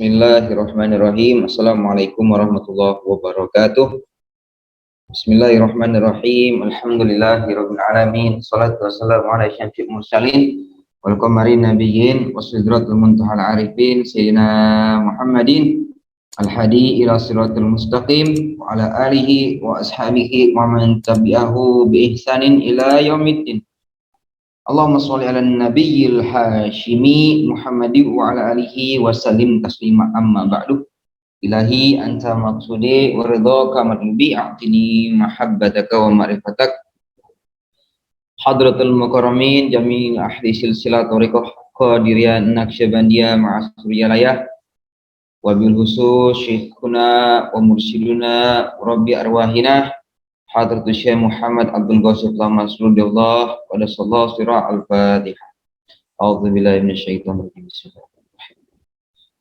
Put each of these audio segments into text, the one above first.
Bismillahirrahmanirrahim. Assalamualaikum warahmatullahi wabarakatuh. Bismillahirrahmanirrahim. Alhamdulillahirabbil alamin. Shalatu wassalamu ala asyrafil mursalin wal qamarin nabiyyin wasidratul muntahal arifin sayyidina Muhammadin al-hadi ila siratal mustaqim wa ala alihi wa ashabihi wa man tabi'ahu bi ihsanin ila yaumiddin. Allahumma sholli ala nabiyil hashimi Muhammadi wa ala alihi wa sallim taslima amma ba'du. Ilahi anta maqsudi wa ridhaka madlubi a'tini mahabbataka wa ma'rifatak. Hadratul mukarramin jami'il ahli silsilah tariqah qadiriyah naqsyabandiyah ma'asriyalaya wa bil khusus syekhuna wa mursyiduna rabbi arwahina Hadratul Syekh Muhammad Abdul Ghasif Lamasrudillah pada sallallahu surah Al-Fatihah. A'udzubillahi minasyaitonir rajim. Bismillahirrahmanirrahim.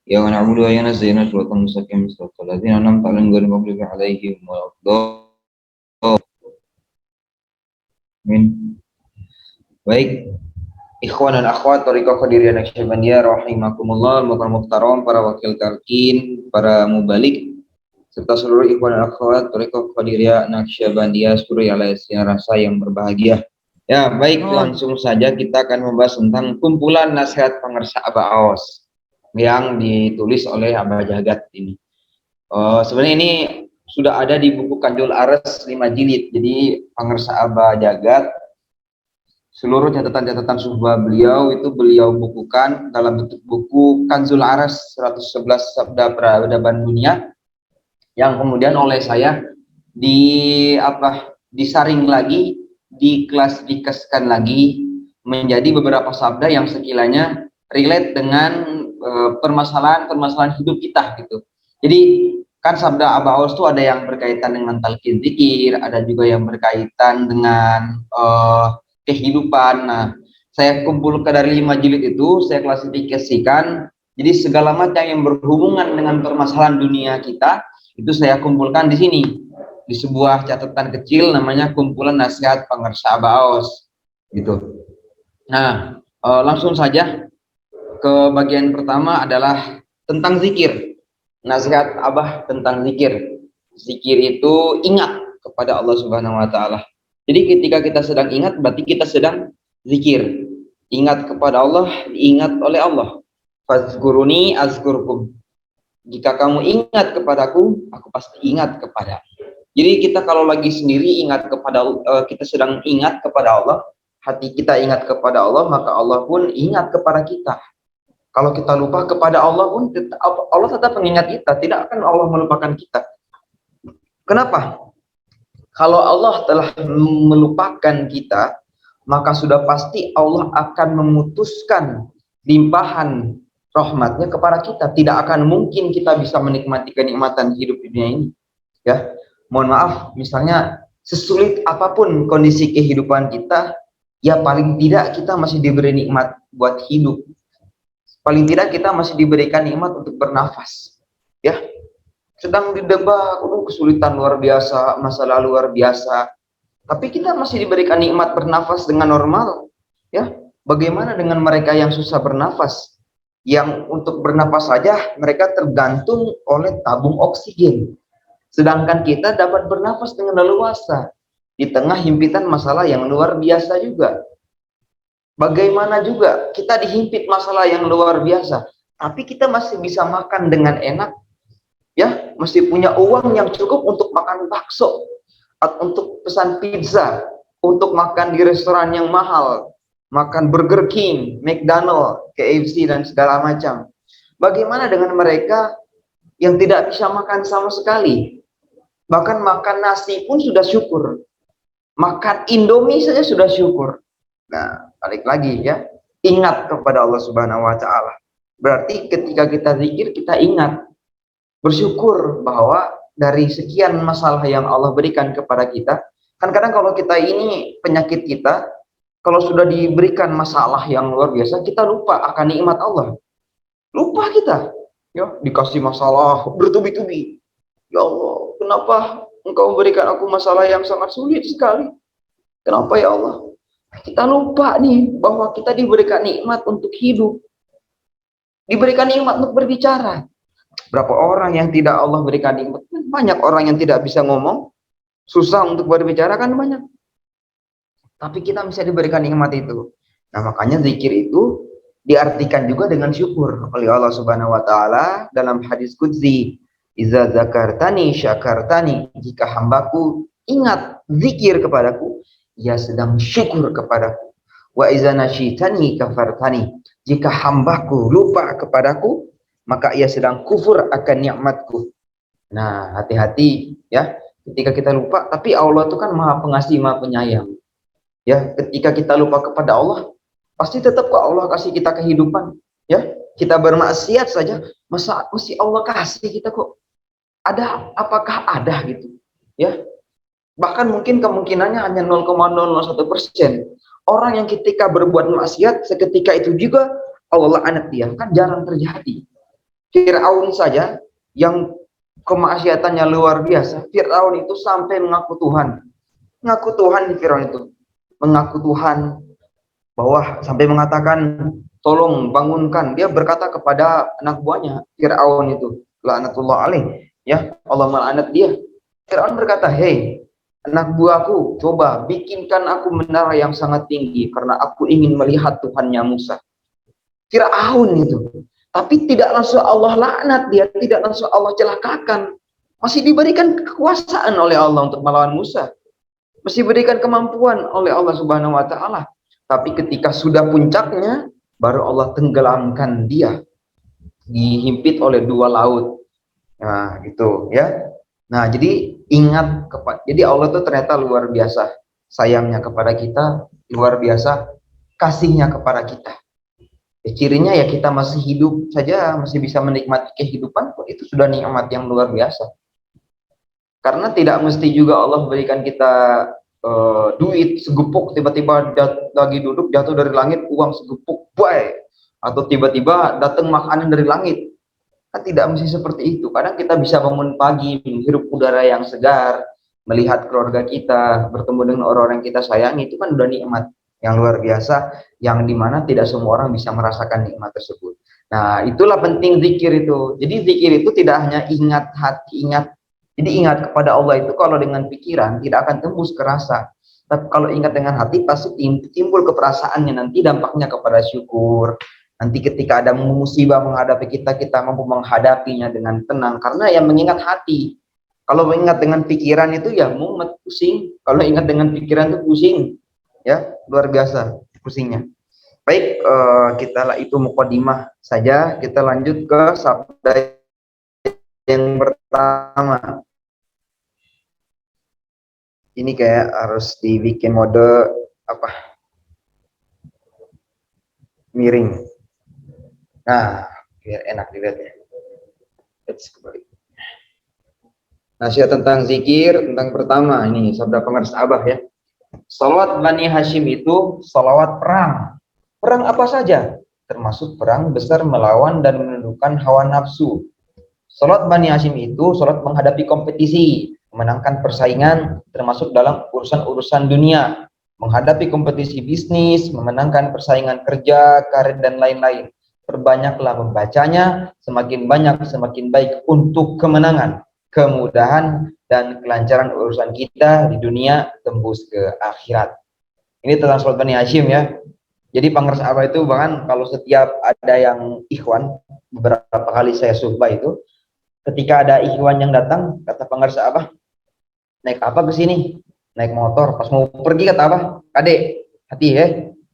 Ya na'budu wa ya nasta'iinu shiratal mustaqim shiratal ladzina an'amta 'alaihim ghairil maghdubi 'alaihim waladdallin. Baik, ikhwan dan akhwat thariqah qadiriyah naqsyabandiyah rahimakumullah, muhtaram para wakil talqin, para mubalik serta seluruh ikhwan dan akhwat thariqah qadiriyah naqsyabandiyah seluruh yang rasa yang berbahagia. Ya, baik, langsung saja kita akan membahas tentang kumpulan nasihat pengersa Abah Aos yang ditulis oleh Abah Jagat ini. Sebenarnya ini sudah ada di buku Kanjul Ares 5 jilid. Jadi pengersa Abah Jagat, seluruh catatan-catatan suhbah beliau itu beliau bukukan dalam bentuk buku Kanjul Ares 111 Sabda Peradaban Dunia, yang kemudian oleh saya disaring lagi, diklasifikasikan lagi menjadi beberapa sabda yang sekiranya relate dengan permasalahan hidup kita gitu. Jadi kan sabda Abah Aos itu ada yang berkaitan dengan talqin zikir, ada juga yang berkaitan dengan kehidupan. Nah, saya kumpulkan dari 5 jilid itu, saya klasifikasikan. Jadi segala macam yang berhubungan dengan permasalahan dunia kita itu saya kumpulkan di sini di sebuah catatan kecil namanya kumpulan nasihat pengersa Abah Aos gitu. Nah, langsung saja ke bagian pertama adalah tentang zikir. Nasihat Abah tentang zikir. Zikir itu ingat kepada Allah Subhanahu wa taala. Jadi ketika kita sedang ingat berarti kita sedang zikir. Ingat kepada Allah, diingat oleh Allah. Fazkuruni azkurkum. Jika kamu ingat kepadaku, aku pasti ingat kepada. Jadi kita kalau lagi sendiri ingat kepada kita sedang ingat kepada Allah, hati kita ingat kepada Allah, maka Allah pun ingat kepada kita. Kalau kita lupa kepada Allah pun Allah tetap mengingat kita, tidak akan Allah melupakan kita. Kenapa? Kalau Allah telah melupakan kita, maka sudah pasti Allah akan memutuskan limpahan rahmatnya kepada kita. Tidak akan mungkin kita bisa menikmati kenikmatan hidup di dunia ini. Ya, mohon maaf, misalnya sesulit apapun kondisi kehidupan kita, ya paling tidak kita masih diberi nikmat buat hidup. Paling tidak kita masih diberikan nikmat untuk bernafas. Ya, sedang didebak, kesulitan luar biasa, masalah luar biasa, tapi kita masih diberikan nikmat bernafas dengan normal. Ya, bagaimana dengan mereka yang susah bernafas? Yang untuk bernapas saja mereka tergantung oleh tabung oksigen. Sedangkan kita dapat bernafas dengan leluasa di tengah himpitan masalah yang luar biasa juga. Bagaimana juga kita dihimpit masalah yang luar biasa, tapi kita masih bisa makan dengan enak. Ya, masih punya uang yang cukup untuk makan bakso, untuk pesan pizza, untuk makan di restoran yang mahal, makan Burger King, McDonald, KFC dan segala macam. Bagaimana dengan mereka yang tidak bisa makan sama sekali? Bahkan makan nasi pun sudah syukur. Makan Indomie saja sudah syukur. Nah, balik lagi ya. Ingat kepada Allah Subhanahu wa taala. Berarti ketika kita zikir kita ingat, bersyukur bahwa dari sekian masalah yang Allah berikan kepada kita. Kan kadang kalau kita ini penyakit kita, kalau sudah diberikan masalah yang luar biasa, kita lupa akan nikmat Allah. Lupa kita. Ya, dikasih masalah bertubi-tubi. Ya Allah, kenapa Engkau memberikan aku masalah yang sangat sulit sekali? Kenapa ya Allah? Kita lupa nih bahwa kita diberikan nikmat untuk hidup. Diberikan nikmat untuk berbicara. Berapa orang yang tidak Allah berikan nikmat? Banyak orang yang tidak bisa ngomong, susah untuk berbicara kan banyak. Tapi kita bisa diberikan nikmat itu. Nah, makanya zikir itu diartikan juga dengan syukur oleh Allah Subhanahu wa taala dalam hadis qudsi, "Iza zakartani syakartani." Jika hambaku ingat zikir kepadaku, ia sedang syukur kepadaku. Wa iza nasyitani kafartani. Jika hambaku lupa kepadaku, maka ia sedang kufur akan nikmatku. Nah, hati-hati ya ketika kita lupa, tapi Allah itu kan Maha Pengasih, Maha Penyayang. Ya, ketika kita lupa kepada Allah, pasti tetap kok Allah kasih kita kehidupan. Ya, kita bermaksiat saja, mesti Allah kasih kita kok. Ada, apakah ada gitu? Ya, bahkan mungkin kemungkinannya hanya 0,001%. Orang yang ketika berbuat maksiat, seketika itu juga Allah laknat dia, kan jarang terjadi. Fir'aun saja yang kemaksiatannya luar biasa, Fir'aun itu sampai mengaku Tuhan. Mengaku Tuhan di Fir'aun itu. Mengaku Tuhan, bahwa sampai mengatakan tolong bangunkan. Dia berkata kepada anak buahnya Fir'aun itu, laknatullah alaih, ya Allah melaknat dia. Fir'aun berkata, hei anak buahku, coba bikinkan aku menara yang sangat tinggi karena aku ingin melihat Tuhannya Musa. Fir'aun itu, tapi tidak langsung Allah laknat dia, tidak langsung Allah celakakan, masih diberikan kekuasaan oleh Allah untuk melawan Musa, mesti diberikan kemampuan oleh Allah Subhanahu wa taala. Tapi ketika sudah puncaknya, baru Allah tenggelamkan dia, dihimpit oleh dua laut. Nah, gitu ya. Nah, jadi ingat jadi Allah tuh ternyata luar biasa sayangnya kepada kita, luar biasa kasihnya kepada kita. Ya, cirinya ya kita masih hidup saja, masih bisa menikmati kehidupan, itu sudah nikmat yang luar biasa. Karena tidak mesti juga Allah berikan kita duit segepuk, tiba-tiba lagi duduk jatuh dari langit uang segepuk, bye. Atau tiba-tiba datang makanan dari langit. Kan tidak mesti seperti itu. Kadang kita bisa bangun pagi, menghirup udara yang segar, melihat keluarga kita, bertemu dengan orang-orang yang kita sayangi, itu kan udah nikmat yang luar biasa, yang dimana tidak semua orang bisa merasakan nikmat tersebut. Nah, itulah penting zikir itu. Jadi zikir itu tidak hanya ingat hati, jadi ingat kepada Allah itu kalau dengan pikiran tidak akan tembus ke rasa. Tapi kalau ingat dengan hati pasti timbul keperasaannya, nanti dampaknya kepada syukur. Nanti ketika ada musibah menghadapi kita, kita mampu menghadapinya dengan tenang. Karena yang mengingat hati. Kalau mengingat dengan pikiran itu ya mumet, pusing. Kalau ingat dengan pikiran itu pusing. Ya, luar biasa pusingnya. Baik, kita lah itu mukadimah saja. Kita lanjut ke sabda yang pertama. Ini kayak harus dibikin mode apa? Miring. Nah, biar enak dilihatnya. Let's kembali. Nasihat tentang zikir, tentang pertama ini sabda pengaris Abah ya. Salawat Bani Hashim itu salawat perang. Perang apa saja? Termasuk perang besar melawan dan menundukkan hawa nafsu. Salat Bani Hashim itu salat menghadapi kompetisi, memenangkan persaingan termasuk dalam urusan-urusan dunia, menghadapi kompetisi bisnis, memenangkan persaingan kerja, karir dan lain-lain. Perbanyaklah membacanya, semakin banyak semakin baik untuk kemenangan, kemudahan dan kelancaran urusan kita di dunia tembus ke akhirat. Ini tentang salat Bani Hashim ya. Jadi Pangeras Abah itu bahkan kalau setiap ada yang ikhwan, beberapa kali saya sumpah itu, ketika ada ikhwan yang datang, kata Pangeras Abah, naik apa ke sini? Naik motor. Pas mau pergi kata Abah, Kade, hati ya.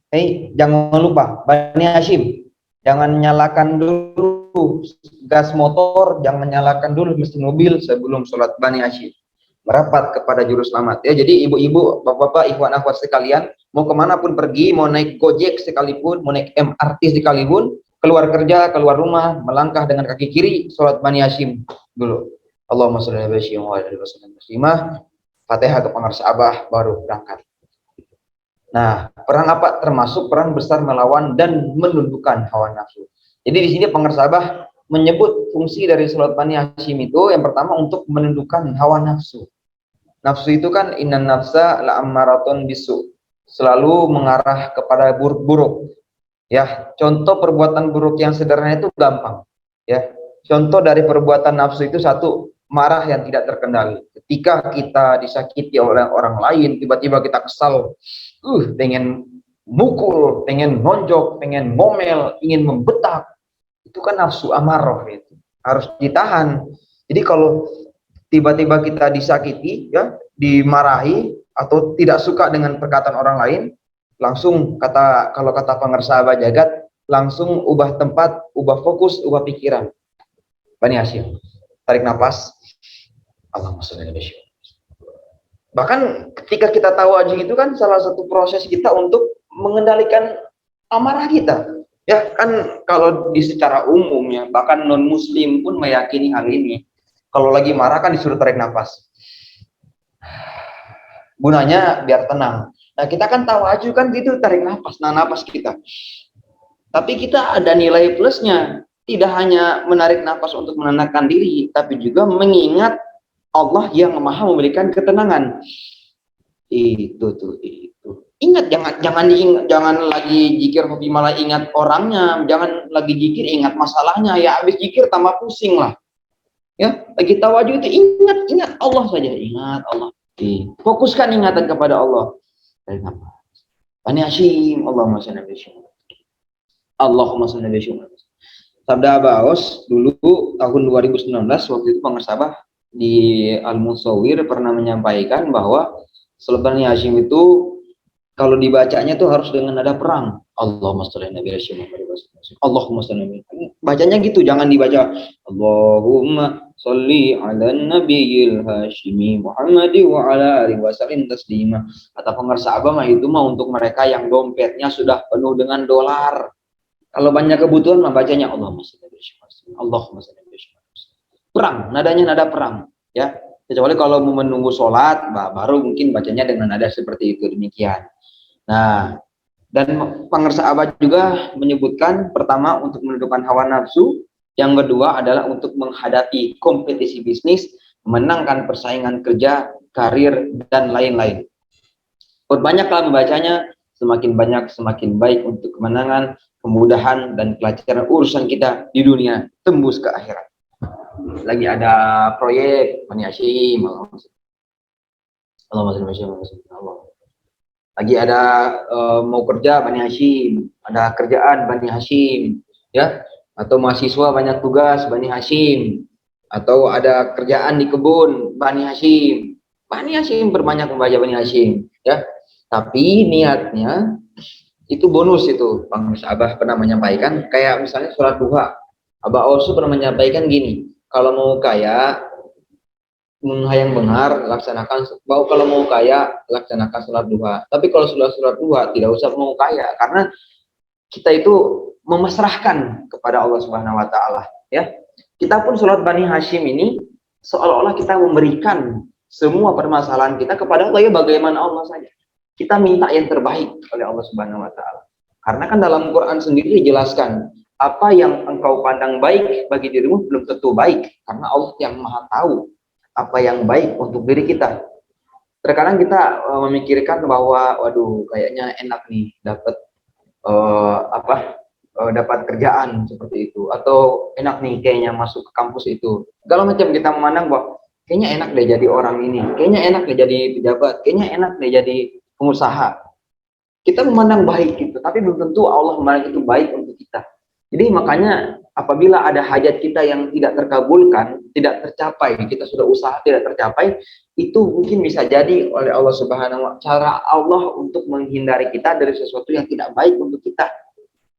Hei, jangan lupa Bani Hashim, jangan nyalakan dulu gas motor, jangan nyalakan dulu mesin mobil sebelum sholat Bani Hashim. Merapat kepada juru selamat ya. Jadi ibu-ibu, bapak-bapak, ikhwan akhwat sekalian, mau kemanapun pergi, mau naik Gojek sekalipun, mau naik MRT sekalipun, keluar kerja, keluar rumah, melangkah dengan kaki kiri, sholat Bani Hashim dulu. Allahumma sholli ala Hashim wa ala muslimah. Fatihah ke Pangeras Abah baru berangkat. Nah, perang apa? Termasuk perang besar melawan dan menundukkan hawa nafsu. Jadi di sini Pangeras Abah menyebut fungsi dari sholat Bani Hashim itu yang pertama untuk menundukkan hawa nafsu. Nafsu itu kan innan nafsa la'ammaratun bisu, selalu mengarah kepada buruk-buruk. Ya, contoh perbuatan buruk yang sederhana itu gampang. Ya, Contoh dari perbuatan nafsu itu satu, marah yang tidak terkendali. Ketika kita disakiti oleh orang lain, tiba-tiba kita kesal, pengen mukul, pengen nonjok, pengen ngomel, ingin membetak. Itu kan nafsu amarah itu. Harus ditahan. Jadi kalau tiba-tiba kita disakiti, ya, dimarahi atau tidak suka dengan perkataan orang lain, langsung kalau kata pengersa Abah Jagat, langsung ubah tempat, ubah fokus, ubah pikiran. Bani Hashim, tarik nafas. Allahumma sholli ala Muhammad. Bahkan ketika kita tahu aja itu kan salah satu proses kita untuk mengendalikan amarah kita. Ya kan, kalau di secara umum ya, bahkan non muslim pun meyakini hal ini. Kalau lagi marah kan disuruh tarik nafas. Gunanya biar tenang. Nah, kita kan tahu aja kan gitu, tarik nafas, nah nafas kita. Tapi kita ada nilai plusnya. Tidak hanya menarik nafas untuk menenangkan diri, tapi juga mengingat Allah yang maha memberikan ketenangan. Itu tuh, itu. Ingat, jangan lagi jikir hobi malah ingat orangnya, jangan lagi jikir ingat masalahnya, ya habis jikir tambah pusing lah. Ya, lagi tawadhu itu ingat Allah saja, ingat Allah. Fokuskan ingatan kepada Allah. Dari apa? Bani Hashim, Allahumma shalli alaihi wasallam. Allahumma shalli alaihi wasallam. Sabda Abaos dulu tahun 2019 waktu itu pengersabah di Al-Musawwir pernah menyampaikan bahwa salat Bani Hashim itu kalau dibacanya tuh harus dengan nada perang. Allahumma sholli ala Nabi Allahumma sholli. Bacanya gitu, jangan dibaca Allahumma sholli ala nabiyil hashimi Muhammadi wa ala alihi wasallim taslima. Kata pengersa Abah itu mah untuk mereka yang dompetnya sudah penuh dengan dolar. Kalau banyak kebutuhan mah bacanya Allahumma sholli ala Muhammad. Allahumma sholli ala Muhammad. Perang, nadanya nada perang, ya. Kecuali kalau mau menunggu sholat, baru mungkin bacanya dengan nada seperti itu, demikian. Nah, dan pengersa Abah juga menyebutkan pertama untuk menundukkan hawa nafsu, yang kedua adalah untuk menghadapi kompetisi bisnis, memenangkan persaingan kerja, karir, dan lain-lain. Perbanyaklah membacanya, semakin banyak semakin baik untuk kemenangan, kemudahan, dan kelancaran urusan kita di dunia tembus ke akhirat. Lagi ada proyek Bani Hashim, lagi ada mau kerja Bani Hashim, ada kerjaan Bani Hashim, ya, atau mahasiswa banyak tugas Bani Hashim, atau ada kerjaan di kebun Bani Hashim. Bani Hashim berbanyak membaca Bani Hashim, ya. Tapi niatnya itu bonus itu. Bang Abah pernah menyampaikan kayak misalnya sholat duha. Abah Osu pernah menyampaikan gini, kalau mau kaya hayang benar laksanakan, kalau mau kaya laksanakan sholat duha. Tapi kalau sudah sholat duha tidak usah mau kaya, karena kita itu memasrahkan kepada Allah Subhanahu Wa Taala. Ya, kita pun sholat Bani Hashim ini seolah-olah kita memberikan semua permasalahan kita kepada Allah, ya bagaimana Allah saja. Kita minta yang terbaik oleh Allah Subhanahu Wa Taala. Karena kan dalam Quran sendiri dijelaskan, apa yang engkau pandang baik bagi dirimu belum tentu baik, karena Allah yang maha tahu apa yang baik untuk diri kita. Terkadang kita memikirkan bahwa, waduh, kayaknya enak nih dapat dapat kerjaan seperti itu, atau enak nih kayaknya masuk ke kampus itu. Kalau macam kita memandang bahwa kayaknya enak deh jadi orang ini, kayaknya enak deh jadi pejabat, kayaknya enak deh jadi pengusaha. Kita memandang baik gitu, tapi belum tentu Allah memandang itu baik untuk kita. Jadi makanya apabila ada hajat kita yang tidak terkabulkan, tidak tercapai, kita sudah usaha tidak tercapai, itu mungkin bisa jadi oleh Allah Subhanahu wa Ta'ala cara Allah untuk menghindari kita dari sesuatu yang tidak baik untuk kita.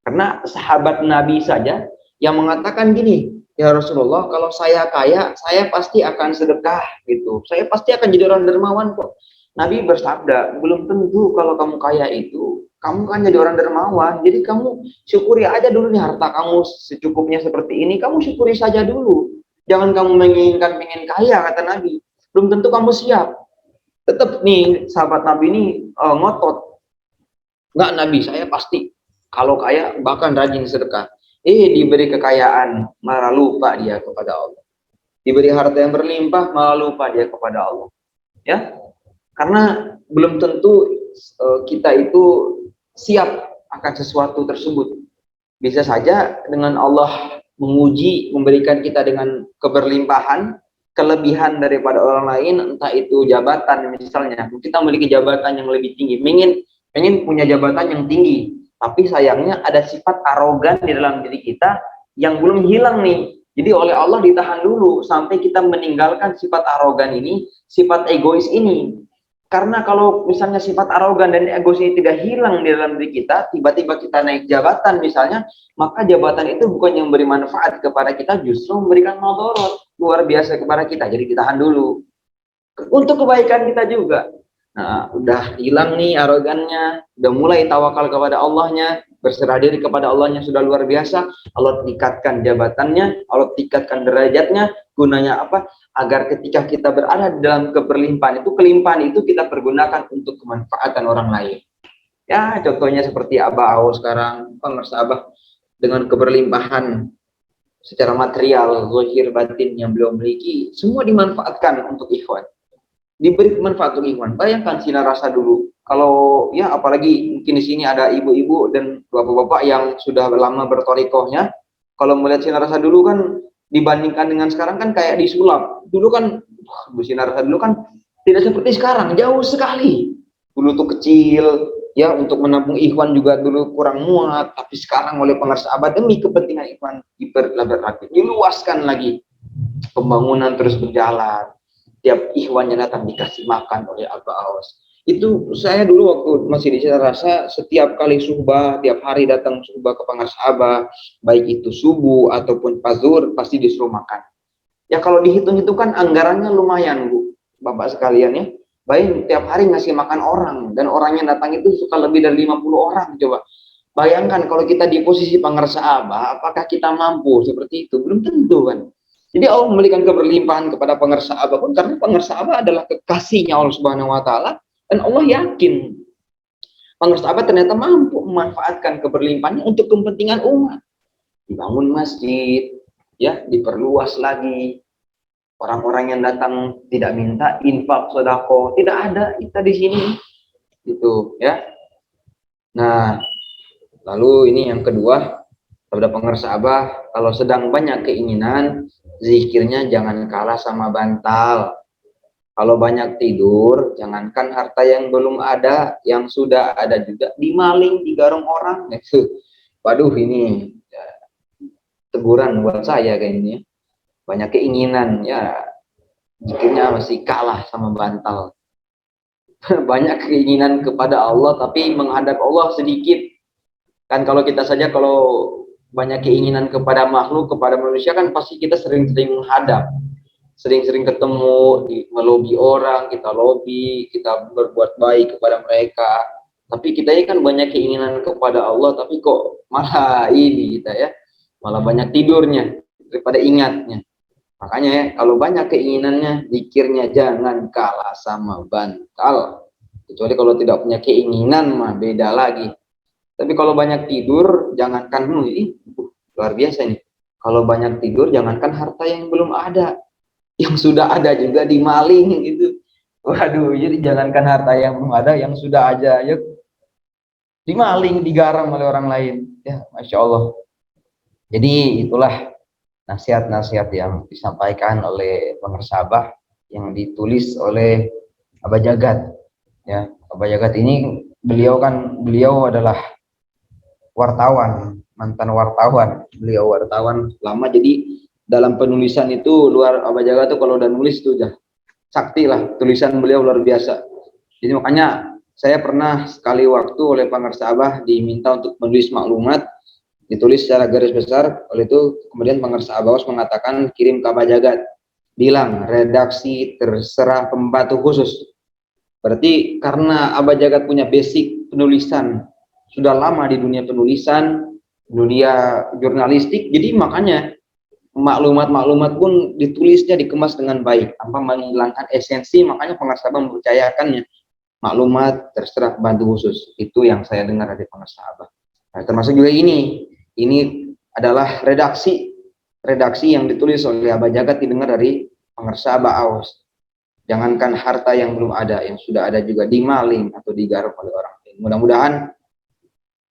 Karena sahabat Nabi saja yang mengatakan gini, ya Rasulullah, kalau saya kaya, saya pasti akan sedekah gitu. Saya pasti akan jadi orang dermawan kok. Nabi bersabda, belum tentu kalau kamu kaya itu, kamu kan jadi orang dermawan. Jadi kamu syukuri aja dulu nih harta kamu secukupnya seperti ini, kamu syukuri saja dulu. Jangan kamu menginginkan pengen kaya, kata Nabi. Belum tentu kamu siap. Tetap nih sahabat Nabi ini ngotot. Enggak, Nabi, saya pasti kalau kaya bahkan rajin sedekah. Diberi kekayaan, malah lupa dia kepada Allah. Diberi harta yang berlimpah, malah lupa dia kepada Allah. Ya, karena belum tentu kita itu siap akan sesuatu tersebut. Bisa saja dengan Allah menguji, memberikan kita dengan keberlimpahan, kelebihan daripada orang lain, entah itu jabatan misalnya. Kita memiliki jabatan yang lebih tinggi, pengen punya jabatan yang tinggi, tapi sayangnya ada sifat arogan di dalam diri kita yang belum hilang nih. Jadi oleh Allah ditahan dulu sampai kita meninggalkan sifat arogan ini, sifat egois ini. Karena kalau misalnya sifat arogan dan egois ini tidak hilang di dalam diri kita, tiba-tiba kita naik jabatan misalnya, maka jabatan itu bukan yang beri manfaat kepada kita, justru memberikan madorot luar biasa kepada kita. Jadi ditahan dulu. Untuk kebaikan kita juga. Nah, udah hilang nih arogannya, udah mulai tawakal kepada Allahnya, berserah diri kepada Allahnya sudah luar biasa. Allah tingkatkan jabatannya, Allah tingkatkan derajatnya. Gunanya apa? Agar ketika kita berada dalam kelimpahan itu kita pergunakan untuk kemanfaatan orang lain. Ya, contohnya seperti Abah Awo sekarang, pemirsa Abah dengan keberlimpahan secara material, zahir batin yang beliau miliki, semua dimanfaatkan untuk ikhwan. Diberi manfaat untuk ikhwan. Bayangkan Sina Rasa dulu. Kalau ya apalagi mungkin di sini ada ibu-ibu dan bapak-bapak yang sudah lama bertorikohnya. Kalau melihat Sina Rasa dulu kan dibandingkan dengan sekarang kan kayak disulap. Dulu kan Bu Sina Rasa dulu kan tidak seperti sekarang, jauh sekali. Dulu tuh kecil, ya untuk menampung ikhwan juga dulu kurang muat, tapi sekarang oleh pengarsa abad demi kepentingan ikhwan diperlebar lagi, diluaskan lagi. Pembangunan terus berjalan. Tiap ikhwan yang datang dikasih makan oleh Abah Awas. Itu saya dulu waktu masih di Citra Rasa, setiap kali suhbah, tiap hari datang suhbah ke pengarsa Abah, baik itu subuh ataupun pazur, pasti disuruh makan. Ya kalau dihitung-hitung kan anggarannya lumayan, Bu, Bapak sekalian ya. Baik tiap hari ngasih makan orang, dan orang yang datang itu suka lebih dari 50 orang, coba. Bayangkan kalau kita di posisi pengarsa Abah, apakah kita mampu seperti itu? Belum tentu kan. Jadi Allah memberikan keberlimpahan kepada pengarsa Abah pun karena pengarsa Abah adalah kekasihnya Allah Subhanahu wa taala, dan Allah yakin pengarsa Abah ternyata mampu memanfaatkan keberlimpahannya untuk kepentingan umat. Dibangun masjid, ya, diperluas lagi. Orang-orang yang datang tidak minta infak sedekah, tidak ada kita di sini. Gitu, ya. Nah, lalu ini yang kedua, pada pengarsa Abah, kalau sedang banyak keinginan, zikirnya jangan kalah sama bantal. Kalau banyak tidur, jangankan harta yang belum ada, yang sudah ada juga dimaling, digarung orang. Waduh, ini ya, teguran buat saya kayaknya. Banyak keinginan, ya zikirnya masih kalah sama bantal. Banyak keinginan kepada Allah, tapi menghadap Allah sedikit. Kan kalau kita saja kalau banyak keinginan kepada makhluk, kepada manusia kan pasti kita sering-sering menghadap, sering-sering ketemu, melobi orang, kita lobi, kita berbuat baik kepada mereka. Tapi kita ini kan banyak keinginan kepada Allah, tapi kok malah ini kita ya, malah banyak tidurnya daripada ingatnya. Makanya ya, kalau banyak keinginannya, zikirnya jangan kalah sama bantal. Kecuali kalau tidak punya keinginan mah beda lagi. Tapi kalau banyak tidur, jangankan luar biasa nih. Kalau banyak tidur, jangankan harta yang belum ada, yang sudah ada juga dimaling itu. Waduh, jadi jangankan harta yang belum ada, yang sudah ada ya dimaling, digarang oleh orang lain. Ya, Masya Allah. Jadi itulah nasihat-nasihat yang disampaikan oleh pengarsa Abah yang ditulis oleh Abah Jagat. Ya, Abah Jagat ini beliau adalah wartawan, mantan wartawan. Beliau wartawan lama, jadi dalam penulisan itu luar Abah Jagat tuh kalau udah nulis tuh udah sakti lah, tulisan beliau luar biasa. Jadi makanya saya pernah sekali waktu oleh pengarsa Abah diminta untuk menulis maklumat, ditulis secara garis besar. Oleh itu kemudian pengarsa Abah mengatakan kirim ke Abah Jagat, bilang redaksi terserah pembantu khusus. Berarti karena Abah Jagat punya basic penulisan, sudah lama di dunia penulisan, dunia jurnalistik, jadi makanya maklumat-maklumat pun ditulisnya, dikemas dengan baik tanpa menghilangkan esensi. Makanya pengarsa Abah mempercayakannya maklumat terserah bantu khusus. Itu yang saya dengar dari pengarsa Abah. Nah, termasuk juga ini adalah redaksi yang ditulis oleh Abah Jagat, didengar dari pengarsa Abah Aus. Jangankan harta yang belum ada, yang sudah ada juga dimaling atau digarap oleh orang lain. Mudah-mudahan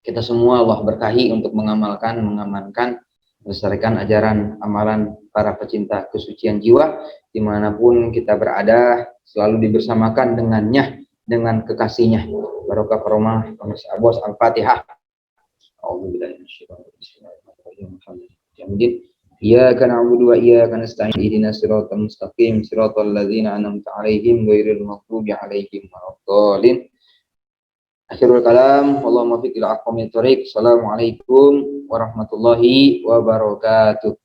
kita semua Allah berkahi untuk mengamankan melestarikan ajaran amalan para pecinta kesucian jiwa dimanapun kita berada, selalu dibersamakan dengannya, dengan kekasihnya. Barokah karomah Abbas Al-Fatihah. Iyyaka na'budu wa iyyaka nasta'in ihdinas siratal mustaqim siratal ladzina an'amta 'alaihim ghairil maghdubi 'alaihim waladdallin. Akhirul kalam, Allahumma fiqil aqwamit thoriq. Assalamualaikum warahmatullahi wabarakatuh.